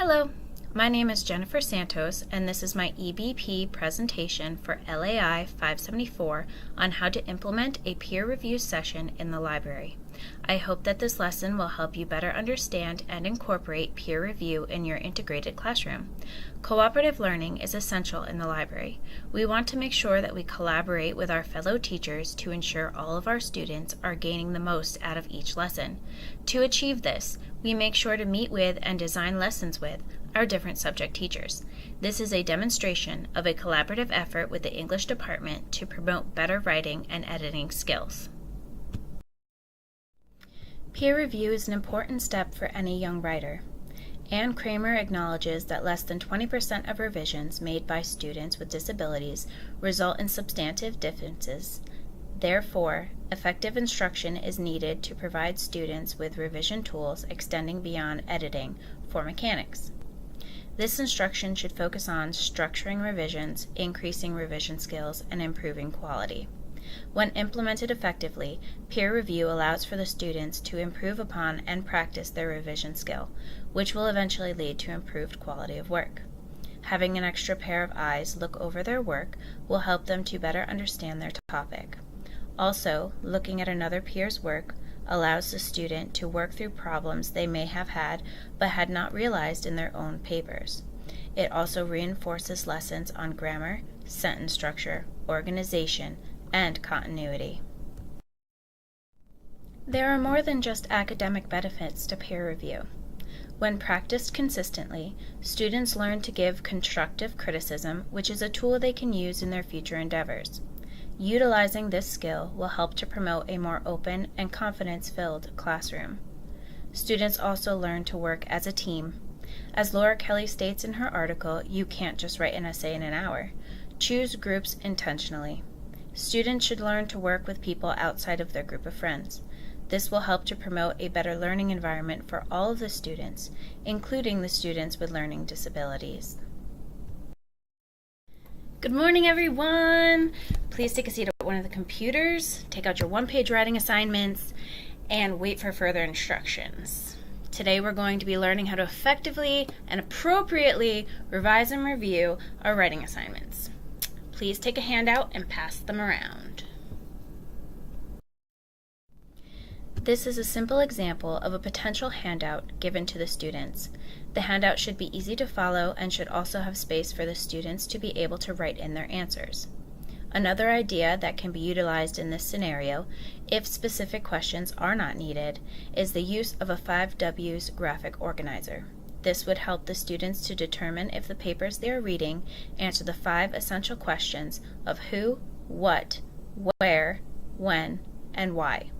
Hello, my name is Jennifer Santos, and this is my EBP presentation for LAI 574 on how to implement a peer review session in the library. I hope that this lesson will help you better understand and incorporate peer review in your integrated classroom. Cooperative learning is essential in the library. We want to make sure that we collaborate with our fellow teachers to ensure all of our students are gaining the most out of each lesson. To achieve this, we make sure to meet with and design lessons with our different subject teachers. This is a demonstration of a collaborative effort with the English department to promote better writing and editing skills. Peer review is an important step for any young writer. Anne Kramer acknowledges that less than 20% of revisions made by students with disabilities result in substantive differences. Therefore, effective instruction is needed to provide students with revision tools extending beyond editing for mechanics. This instruction should focus on structuring revisions, increasing revision skills, and improving quality. When implemented effectively, peer review allows for the students to improve upon and practice their revision skill, which will eventually lead to improved quality of work. Having an extra pair of eyes look over their work will help them to better understand their topic. Also, looking at another peer's work allows the student to work through problems they may have had but had not realized in their own papers. It also reinforces lessons on grammar, sentence structure, organization, and continuity. There are more than just academic benefits to peer review. When practiced consistently, students learn to give constructive criticism, which is a tool they can use in their future endeavors. Utilizing this skill will help to promote a more open and confidence-filled classroom. Students also learn to work as a team. As Laura Kelly states in her article, "You can't just write an essay in an hour." Choose groups intentionally. Students should learn to work with people outside of their group of friends. This will help to promote a better learning environment for all of the students, including the students with learning disabilities. Good morning, everyone! Please take a seat at one of the computers, take out your one-page writing assignments, and wait for further instructions. Today we're going to be learning how to effectively and appropriately revise and review our writing assignments. Please take a handout and pass them around. This is a simple example of a potential handout given to the students. The handout should be easy to follow and should also have space for the students to be able to write in their answers. Another idea that can be utilized in this scenario, if specific questions are not needed, is the use of a 5Ws graphic organizer. This would help the students to determine if the papers they are reading answer the 5 essential questions of who, what, where, when, and why.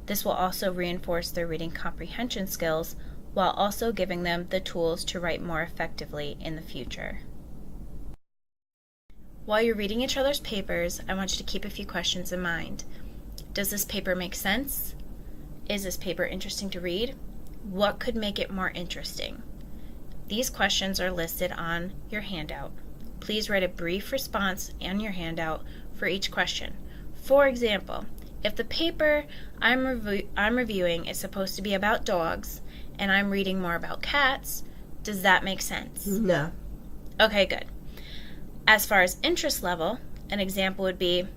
This will also reinforce their reading comprehension skills while also giving them the tools to write more effectively in the future. While you're reading each other's papers, I want you to keep a few questions in mind. Does this paper make sense? Is this paper interesting to read? What could make it more interesting? These questions are listed on your handout. Please write a brief response in your handout for each question. For example, if the paper I'm reviewing is supposed to be about dogs and I'm reading more about cats, does that make sense? No. Okay, good. As far as interest level, an example would be,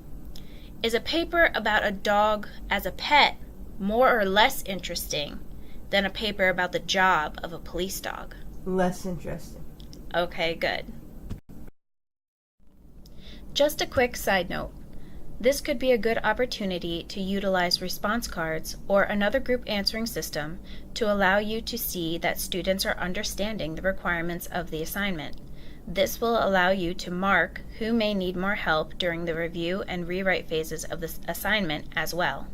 is a paper about a dog as a pet more or less interesting than a paper about the job of a police dog? Less interesting. Okay, good. Just a quick side note. This could be a good opportunity to utilize response cards or another group answering system to allow you to see that students are understanding the requirements of the assignment. This will allow you to mark who may need more help during the review and rewrite phases of this assignment as well.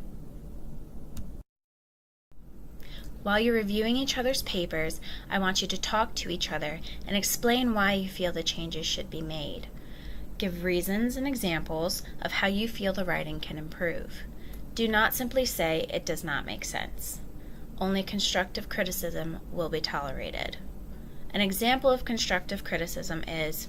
While you're reviewing each other's papers, I want you to talk to each other and explain why you feel the changes should be made. Give reasons and examples of how you feel the writing can improve. Do not simply say it does not make sense. Only constructive criticism will be tolerated. An example of constructive criticism is,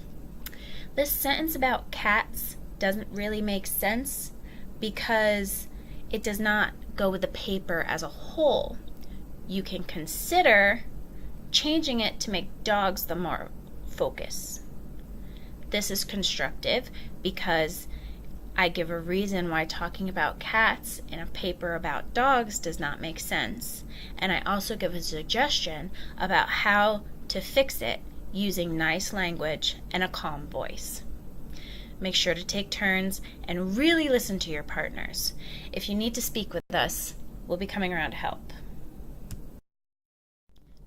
this sentence about cats doesn't really make sense because it does not go with the paper as a whole. You can consider changing it to make dogs the more focus. This is constructive because I give a reason why talking about cats in a paper about dogs does not make sense, and I also give a suggestion about how to fix it using nice language and a calm voice. Make sure to take turns and really listen to your partners. If you need to speak with us, we'll be coming around to help.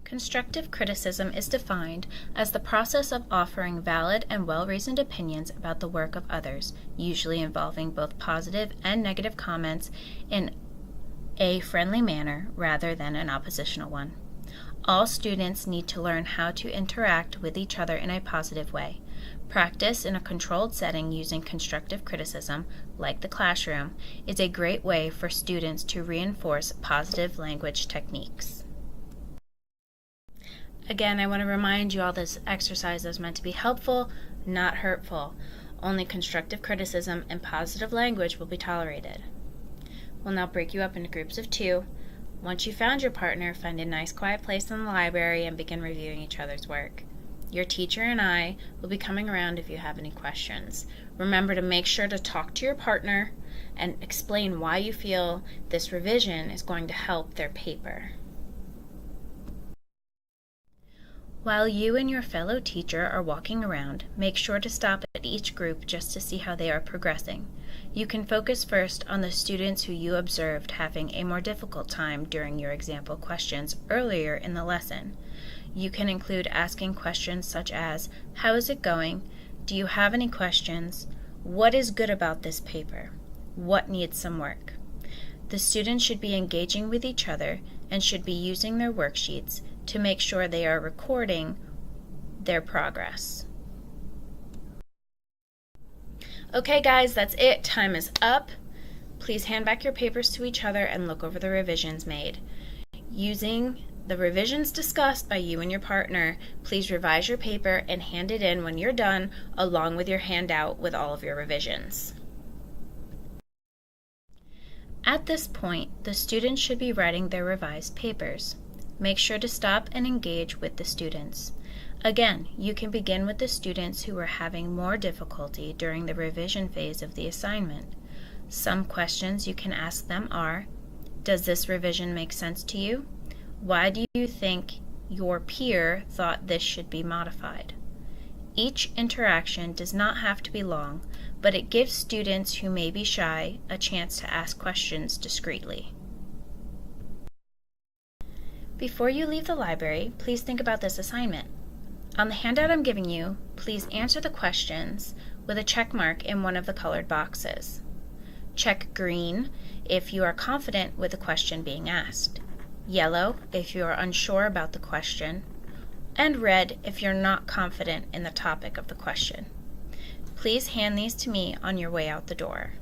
Constructive criticism is defined as the process of offering valid and well-reasoned opinions about the work of others, usually involving both positive and negative comments in a friendly manner rather than an oppositional one. All students need to learn how to interact with each other in a positive way. Practice in a controlled setting using constructive criticism, like the classroom, is a great way for students to reinforce positive language techniques. Again, I want to remind you all this exercise is meant to be helpful, not hurtful. Only constructive criticism and positive language will be tolerated. We'll now break you up into groups of 2. Once you've found your partner, find a nice quiet place in the library and begin reviewing each other's work. Your teacher and I will be coming around if you have any questions. Remember to make sure to talk to your partner and explain why you feel this revision is going to help their paper. While you and your fellow teacher are walking around, make sure to stop at each group just to see how they are progressing. You can focus first on the students who you observed having a more difficult time during your example questions earlier in the lesson. You can include asking questions such as, "How is it going? Do you have any questions? What is good about this paper? What needs some work?" The students should be engaging with each other and should be using their worksheets to make sure they are recording their progress. Okay guys, that's it. Time is up. Please hand back your papers to each other and look over the revisions made. Using the revisions discussed by you and your partner, please revise your paper and hand it in when you're done, along with your handout with all of your revisions. At this point, the students should be writing their revised papers. Make sure to stop and engage with the students. Again, you can begin with the students who are having more difficulty during the revision phase of the assignment. Some questions you can ask them are, does this revision make sense to you? Why do you think your peer thought this should be modified? Each interaction does not have to be long, but it gives students who may be shy a chance to ask questions discreetly. Before you leave the library, please think about this assignment. On the handout I'm giving you, please answer the questions with a check mark in one of the colored boxes. Check green if you are confident with the question being asked, yellow if you are unsure about the question, and red if you're not confident in the topic of the question. Please hand these to me on your way out the door.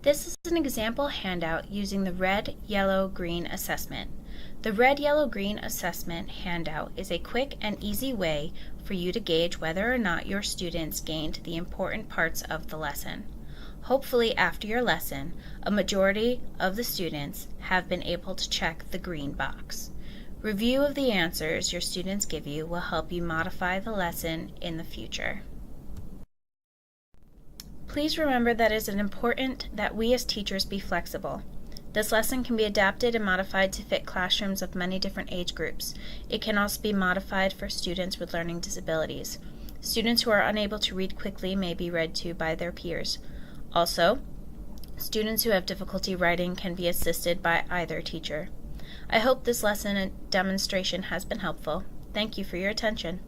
This is an example handout using the red, yellow, green assessment. The red, yellow, green assessment handout is a quick and easy way for you to gauge whether or not your students gained the important parts of the lesson. Hopefully, after your lesson, a majority of the students have been able to check the green box. Review of the answers your students give you will help you modify the lesson in the future. Please remember that it is important that we as teachers be flexible. This lesson can be adapted and modified to fit classrooms of many different age groups. It can also be modified for students with learning disabilities. Students who are unable to read quickly may be read to by their peers. Also, students who have difficulty writing can be assisted by either teacher. I hope this lesson and demonstration has been helpful. Thank you for your attention.